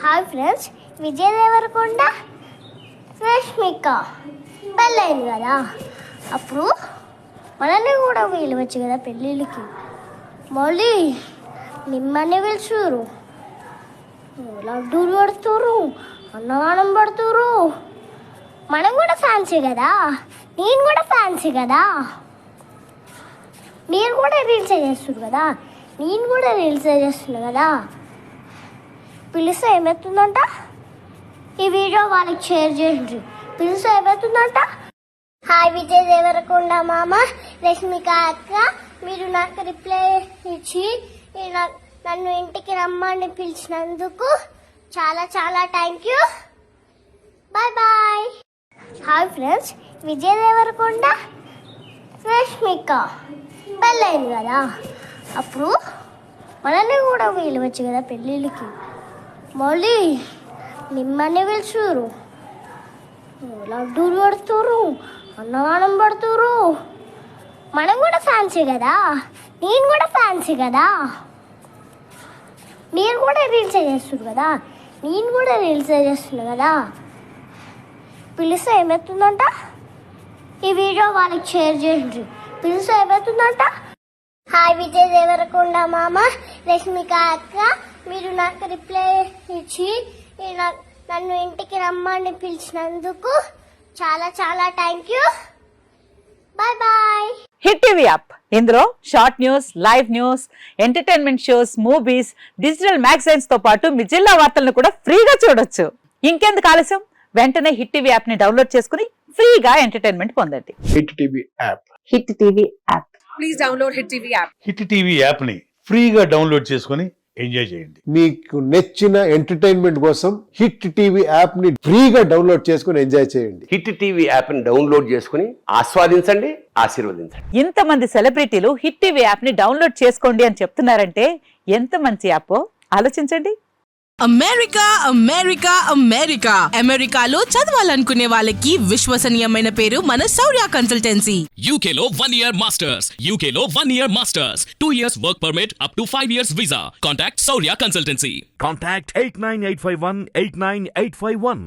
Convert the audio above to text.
Hi friends, Vijay Devarakonda Rashmika పెళ్ళైంది కదా, అప్పుడు మనల్ని కూడా పిలవచ్చు కదా పెళ్ళిళ్ళకి. మళ్ళీ మిమ్మల్ని పిలుచురు, లడ్డూలు పడుతురు, అన్నదానం పడుతురు. మనం కూడా ఫ్యాన్సీ కదా, నేను కూడా ఫ్యాన్సీ కదా. మీరు కూడా రీల్స్ చేస్తున్నారు కదా, నేను కూడా రీల్స్ చేస్తున్నా కదా. పిలిస్తే ఏమవుతుందంట, ఈ వీడియో వాళ్ళకి షేర్ చేయండి. పిలిస్తే ఏమవుతుందంట, హాయ్ విజయ్ దేవరకొండ మామ, రష్మిక అక్క, మీరు నాకు రిప్లై ఇచ్చి నన్ను ఇంటికి రమ్మని పిలిచినందుకు చాలా చాలా thank you. Bye bye. Hi friends, Vijay Devarakonda Rashmika పెళ్ళైంది కదా, అప్పుడు మనల్ని కూడా పిలవచ్చు కదా పెళ్ళిళ్ళకి. మళ్ళీ మిమ్మల్ని పిలుచురు, లడ్డూలు పడుతురు, అన్నదానం పడుతురు. మనం కూడా ఫ్యాన్సీ కదా, నేను కూడా ఫ్యాన్సీ కదా. మీరు కూడా రీల్స్ చేస్తున్నారు కదా, నేను కూడా రీల్స్ చేస్తున్నా కదా. పిలిస్తే ఏమవుతుందంట, ఈ వీడియో వాళ్ళకి షేర్ చేయండి. పిలిస్తే ఏమవుతుందంట, హాయ్ విజయ్ దేవరకొండ మామ, రష్మిక అక్క, మీరు నాకు రిప్లై ఇచ్చి నన్ను ఇంటికి రమ్మని పిలిచినందుకు చాలా చాలా thank you. Bye bye. Hit TV app, ఇందులో short news, live news, entertainment shows, movies, digital magazines తో పాటు మీ జిల్లా వార్తలను కూడా ఫ్రీగా చూడొచ్చు. ఇంకెందుకు ఆలస్యం, వెంటనే హిట్ టీవీ యాప్ ని డౌన్లోడ్ చేసుకుని ఫ్రీగా ఎంటర్టైన్మెంట్ పొందండి. Hit TV app. Hit TV app. Please download hit TV app. Hit TV app ని ఫ్రీగా డౌన్లోడ్ చేసుకుని ఎంజాయ్ చేయండి. మీకు నచ్చిన ఎంటర్టైన్మెంట్ కోసం హిట్ టీవీ యాప్ ని ఫ్రీగా డౌన్లోడ్ చేసుకుని ఎంజాయ్ చేయండి. హిట్ టీవీ యాప్ ని డౌన్లోడ్ చేసుకుని ఆస్వాదించండి, ఆశీర్వదించండి. ఇంతమంది సెలబ్రిటీలు హిట్ టీవీ యాప్ ని డౌన్లోడ్ చేసుకోండి అని చెప్తున్నారంటే ఎంత మంచి యాప్ ఆలోచించండి. అమెరికా అమెరికా అమెరికా అమెరికాలో చదవాలనుకునే వాళ్ళకి విశ్వసనీయమైన పేరు మన శౌర్య కన్సల్టెన్సీ. UK లో 1 year masters, UK లో 1 year masters, 2 years work permit up to 5 years visa. Contact Saurya Consultancy. Contact 89851 89851.